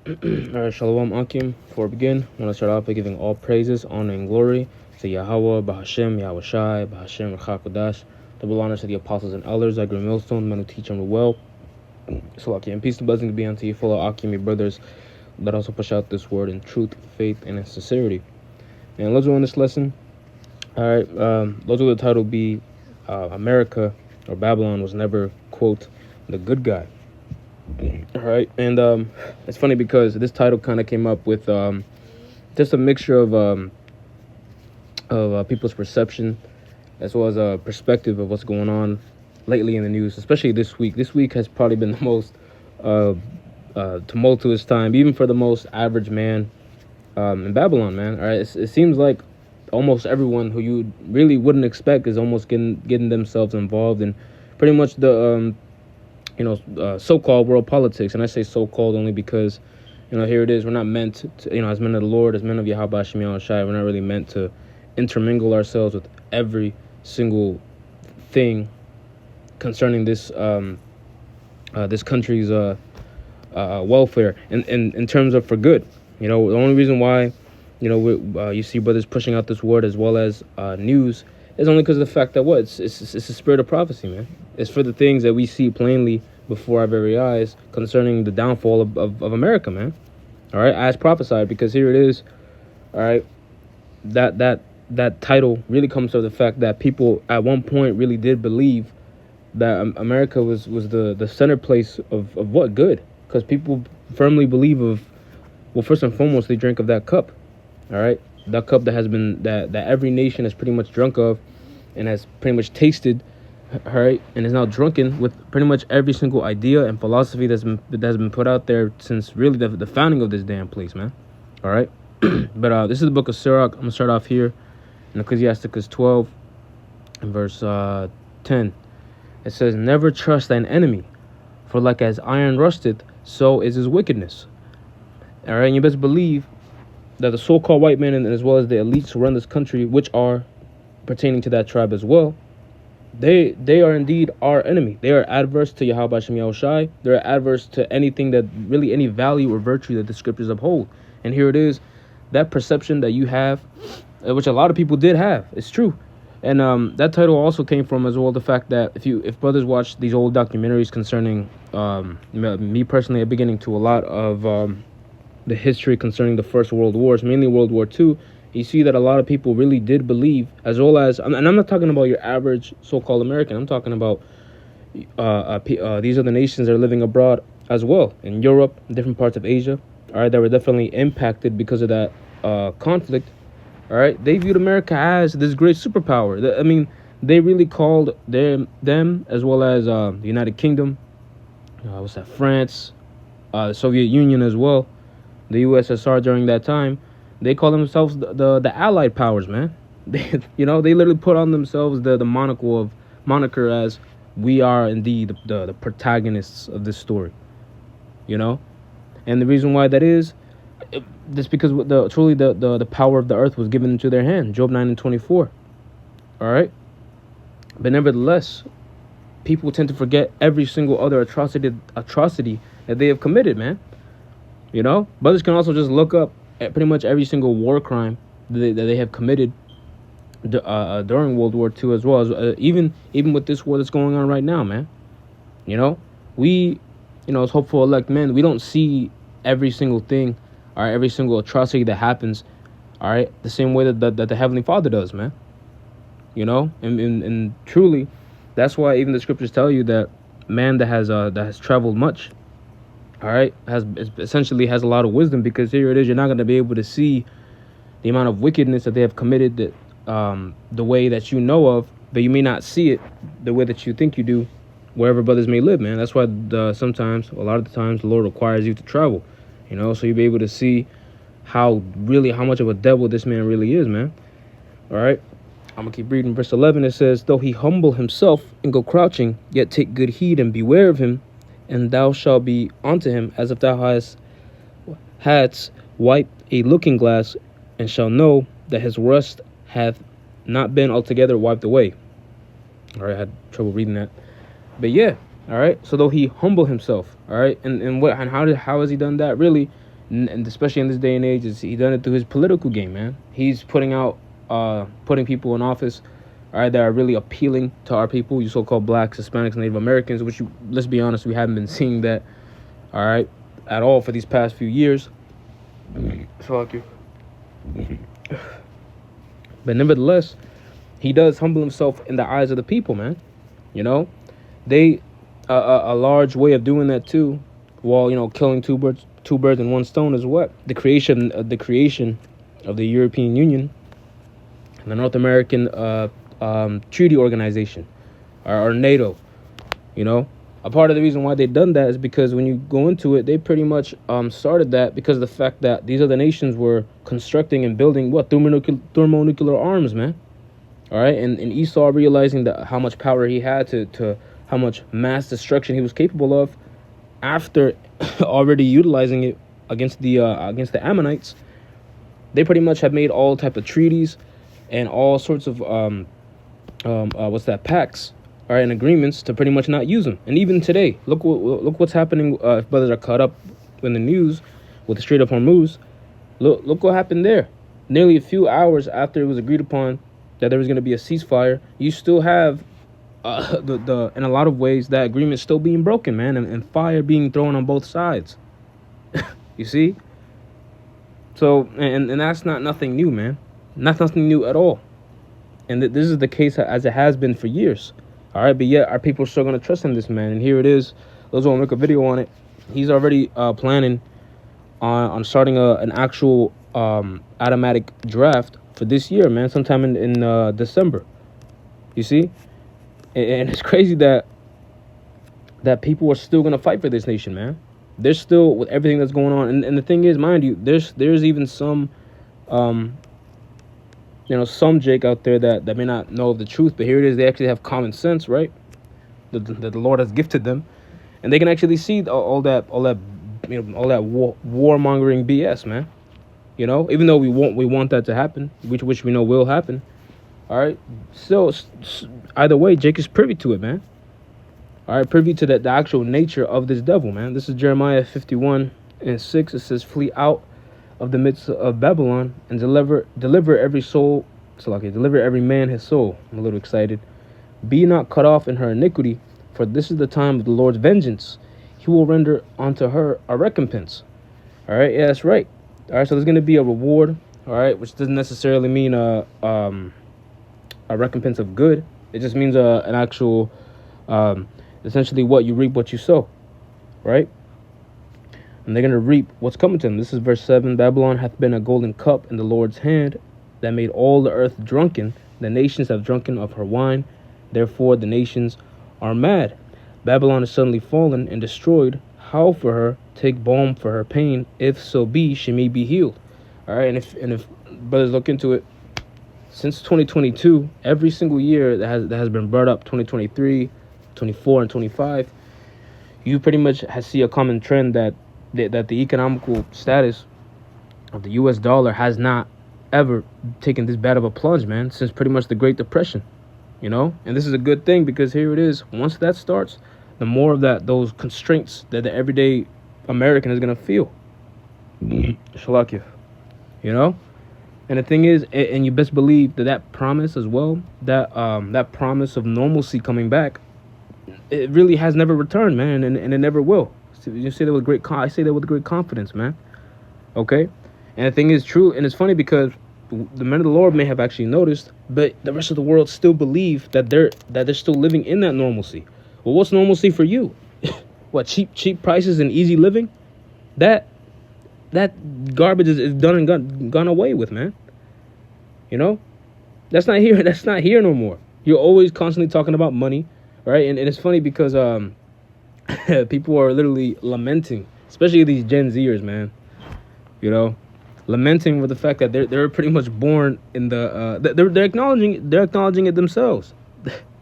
Alright, Shalom Akim. Before we begin, I want to start off by giving all praises, honor, and glory to Yahweh, Bahashem, Yahweh Shai, Bahashem, Rachakodash. Double honors to the apostles and elders, like Green Millstone, men who teach and rule well. So, Akim, peace and blessings be unto you, fellow Akim, your brothers, that also push out this word in truth, faith, and in sincerity. And let's go on this lesson. Alright, let's go the title be America or Babylon was never, quote, the good guy. All right, and it's funny because this title kind of came up with just a mixture of people's perception as well as a perspective of what's going on lately in the news, especially this week. This week has probably been the most tumultuous time, even for the most average man in Babylon, man. All right, it seems like almost everyone who you really wouldn't expect is almost getting themselves involved in pretty much the so-called world politics. And I say so-called only because, here it is. We're not meant to, as men of the Lord, as men of Yahweh Hashem Yahweh Shai, we're not really meant to intermingle ourselves with every single thing concerning this this country's welfare in terms of for good. The only reason why, you see brothers pushing out this word as well as news is only because of the fact that it's the spirit of prophecy, man. It's for the things that we see plainly before our very eyes concerning the downfall of America, man. All right, as prophesied, because here it is. All right, that title really comes from the fact that people at one point really did believe that America was the center place of what good, because people firmly believe first and foremost, they drink of that cup. All right, that cup that has been that every nation has pretty much drunk of and has pretty much tasted, all right, and is now drunken with pretty much every single idea and philosophy that's been put out there since really the founding of this damn place, man. All right, but this is the book of Sirach. I'm gonna start off here in Ecclesiasticus 12 and verse 10. It says, "Never trust thine enemy, for like as iron rusteth, so is his wickedness." All right, and you best believe that the so-called white men and as well as the elites who run this country, which are pertaining to that tribe as well, they are indeed our enemy. They are adverse to Yahweh Hashem Yahweh Shai. They're adverse to anything that really any value or virtue that the scriptures uphold. And here it is, that perception that you have, which a lot of people did have, it's true. And that title also came from as well the fact that if brothers watch these old documentaries concerning me personally, I've been getting to a lot of the history concerning the First World Wars, mainly World War II, you see that a lot of people really did believe, as well as, and I'm not talking about your average so-called American, I'm talking about these other nations that are living abroad as well, in Europe, different parts of Asia, all right, that were definitely impacted because of that conflict, all right. They viewed America as this great superpower. I mean, they really called them as well as the United Kingdom, France, the Soviet Union as well, the USSR during that time, they call themselves the Allied powers, man. They literally put on themselves the moniker as we are indeed the protagonists of this story, and the reason why that is, just because the power of the earth was given into their hand, Job 9:24. All right, but nevertheless, people tend to forget every single other atrocity that they have committed, man. Brothers can also just look up at pretty much every single war crime that they have committed during World War II, as well as even with this war that's going on right now, man. We, as hopeful elect men, we don't see every single thing, all right, every single atrocity that happens, all right, the same way that the Heavenly Father does, man. And truly, that's why even the scriptures tell you that man that has traveled much, all right, essentially has a lot of wisdom, because here it is, you're not going to be able to see the amount of wickedness that they have committed the way that you know of, but you may not see it the way that you think you do wherever brothers may live, man. That's why a lot of the times the Lord requires you to travel, so you'll be able to see how much of a devil this man really is, man. All right, I'm going to keep reading verse 11. It says, "Though he humble himself and go crouching, yet take good heed and beware of him, and thou shalt be unto him as if thou hadst wiped a looking glass, and shall know that his rust hath not been altogether wiped away." All right, I had trouble reading that, but yeah, all right. So though he humble himself, all right, and how has he done that? Really, and especially in this day and age, is he done it through his political game, man. He's putting people in office, all right, that are really appealing to our people, you so-called blacks, Hispanics, Native Americans, which let's be honest, we haven't been seeing that, all right, at all for these past few years. Fuck you. But nevertheless, he does humble himself in the eyes of the people, man. You know, they a large way of doing that too, while killing two birds in one stone, is what the creation of the European Union and the North American Treaty Organization, or NATO. A part of the reason why they done that is because when you go into it, they pretty much started that because of the fact that these other nations were constructing and building thermonuclear arms, man. All right, and Esau, realizing that how much power he had to how much mass destruction he was capable of, after already utilizing it against the Ammonites, they pretty much have made all type of treaties and all sorts of pacts, all right, and agreements to pretty much not use them. And even today, look what's happening. If brothers are caught up in the news with the Strait of Hormuz, look what happened there. Nearly a few hours after it was agreed upon that there was going to be a ceasefire, you still have in a lot of ways that agreement still being broken, man, and fire being thrown on both sides. You see? So, and that's not nothing new, man. That's nothing new at all. And this is the case as it has been for years. All right, but yet our people are still going to trust in this man. And here it is. Those will make a video on it. He's already planning on starting an actual automatic draft for this year, man, sometime in December. You see? And it's crazy that people are still going to fight for this nation, man. They're still, with everything that's going on. And the thing is, mind you, there's even some Jake out there that may not know the truth, but here it is. They actually have common sense, right? That the Lord has gifted them, and they can actually see all that warmongering BS, man. Even though we want that to happen, which we know will happen. All right. So either way, Jake is privy to it, man. All right, privy to the actual nature of this devil, man. This is Jeremiah 51:6. It says, "Flee out of the midst of Babylon and deliver every soul. Deliver every man his soul." I'm a little excited. "Be not cut off in her iniquity, for this is the time of the Lord's vengeance. He will render unto her a recompense." All right, yeah, that's right. All right, so there's going to be a reward. All right, which doesn't necessarily mean a recompense of good. It just means an actual, essentially, what you reap, what you sow, right? And they're going to reap what's coming to them. This is verse 7. "Babylon hath been a golden cup in the Lord's hand, that made all the earth drunken. The nations have drunken of her wine. Therefore the nations are mad. Babylon is suddenly fallen and destroyed. Howl for her, take balm for her pain, if so be she may be healed." All right, and if brothers look into it, since 2022, every single year that has been brought up, 2023, 24, and 25, you pretty much see a common trend that the economical status of the U.S. dollar has not ever taken this bad of a plunge, man, since pretty much the Great Depression. And this is a good thing, because here it is. Once that starts, the more of those constraints that the everyday American is gonna feel. Shalakia. And the thing is, and you best believe that promise as well, that promise of normalcy coming back, it really has never returned, man, and it never will. So you say that with I say that with great confidence, man. Okay, and the thing is true, and it's funny because the men of the Lord may have actually noticed, but the rest of the world still believe that they're still living in that normalcy. Well, what's normalcy for you? What, cheap prices and easy living? That garbage is done and gone away with, man. That's not here. That's not here no more. You're always constantly talking about money, right? And it's funny because people are literally lamenting, especially these Gen Zers, man. Lamenting with the fact that they're pretty much born in the they're acknowledging it themselves.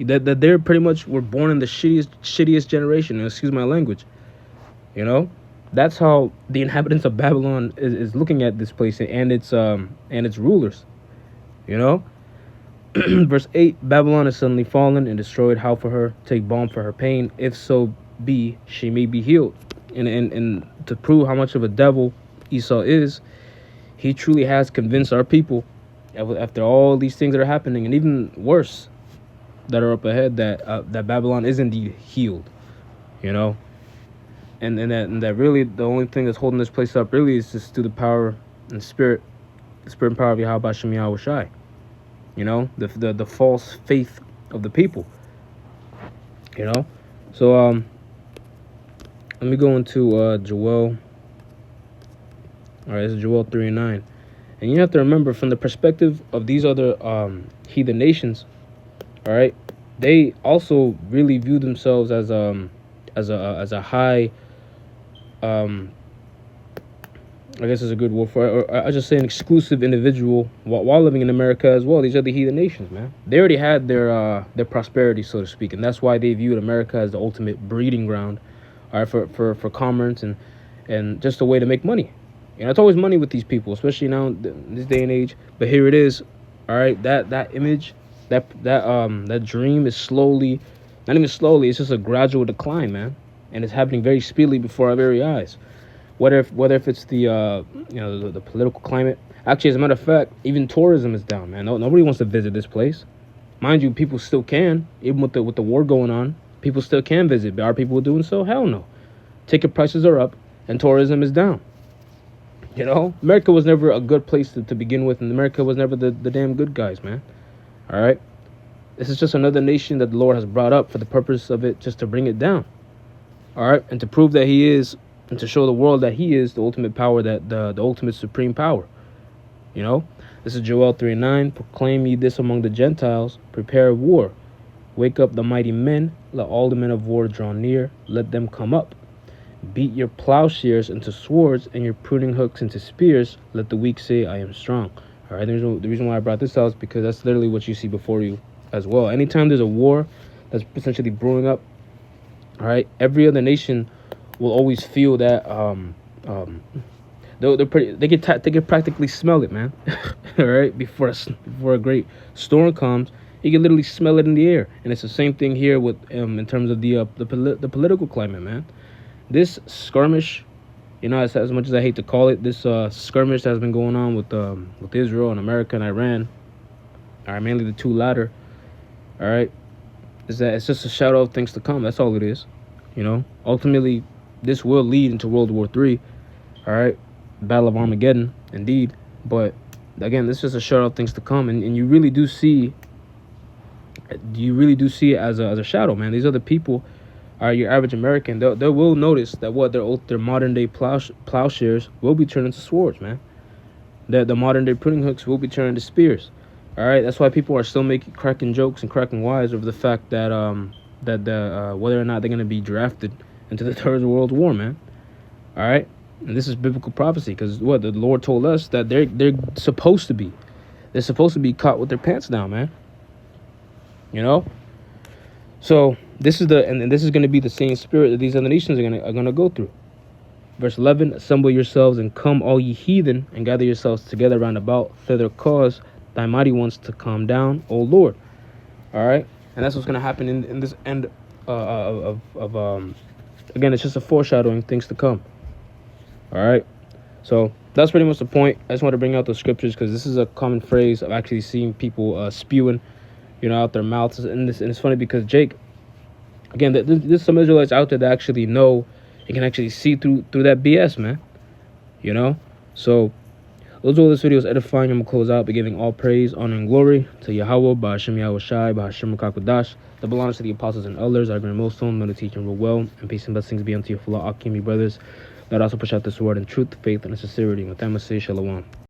that they're pretty much were born in the shittiest generation. Excuse my language. That's how the inhabitants of Babylon is looking at this place and its rulers. Verse 8, "Babylon is suddenly fallen and destroyed. Howl for her, take balm for her pain, if so be she may be healed." And to prove how much of a devil Esau is, he truly has convinced our people, after all these things that are happening, and even worse, that are up ahead, that Babylon is indeed healed, you know, and that really the only thing that's holding this place up really is just through the power and spirit, the spirit and power of Yahweh Shem Yahweh Shai, you know, the false faith of the people, you know. So let me go into Joel. All right, this is Joel 3:9, and you have to remember, from the perspective of these other heathen nations, all right, they also really view themselves as a high, I guess is a good word for it, or I just say an exclusive individual while living in America as well. These are the heathen nations, man. They already had their prosperity, so to speak, and that's why they viewed America as the ultimate breeding ground, all right, for commerce and just a way to make money. You know, it's always money with these people, especially now in this day and age. But here it is, all right. That image, that dream is slowly, not even slowly, it's just a gradual decline, man, and it's happening very speedily before our very eyes. Whether if it's the the political climate. Actually, as a matter of fact, even tourism is down, man. Nobody wants to visit this place. Mind you, people still can, even with the war going on. People still can visit. But are people doing so? Hell no. Ticket prices are up, and tourism is down. You know, America was never a good place to begin with, and America was never the damn good guys, man. All right? This is just another nation that the Lord has brought up for the purpose of it, just to bring it down. All right? And to prove that he is, and to show the world that he is the ultimate power, that the ultimate supreme power. You know? This is Joel 3:9. Proclaim ye this among the Gentiles. Prepare war. Wake up the mighty men. Let all the men of war draw near. Let them come up. Beat your plowshares into swords and your pruning hooks into spears. Let the weak say, I am strong. All right, the reason why I brought this out is because that's literally what you see before you as well. Anytime there's a war that's essentially brewing up, all right, every other nation will always feel that they can practically smell it, man. All right, before a great storm comes, you can literally smell it in the air. And it's the same thing here with in terms of the political climate, man. This skirmish, you know, as much as I hate to call it, this skirmish that has been going on with Israel and America and Iran, all right, mainly the two latter, all right, is that it's just a shadow of things to come. That's all it is, you know. Ultimately, this will lead into World War III, all right, Battle of Armageddon, indeed. But again, this is just a shadow of things to come, and you really do see it as a shadow, man. These other people are your average American. They will notice that their modern day plowshares will be turned into swords, man. The modern day pruning hooks will be turned into spears. All right, that's why people are still cracking jokes and cracking wise over the fact that whether or not they're gonna be drafted into the Third World War, man. All right, and this is biblical prophecy, because the Lord told us that they're supposed to be caught with their pants down, man. You know. So this is this is going to be the same spirit that these other nations are gonna go through. Verse 11: Assemble yourselves and come, all ye heathen, and gather yourselves together round about. Thither cause thy mighty ones to come down, O Lord. All right, and that's what's going to happen in this end again. It's just a foreshadowing things to come. All right, so that's pretty much the point. I just want to bring out those scriptures because this is a common phrase I've actually seen people spewing, you know, out their mouths. And it's funny because Jake, again, there's some Israelites out there that actually know and can actually see through that BS, man. You know? So, those are this video is edifying. I'm going to close out by giving all praise, honor, and glory to Yahweh, Ba'ashem Yahweh Shai, Ba'ashem Makakwadash, that belongs to the apostles and elders, our grand millstone, know to teach and rule well, and peace and blessings be unto your fellow Akimi brothers that also push out this word in truth, faith, and sincerity. With them, I say shalom.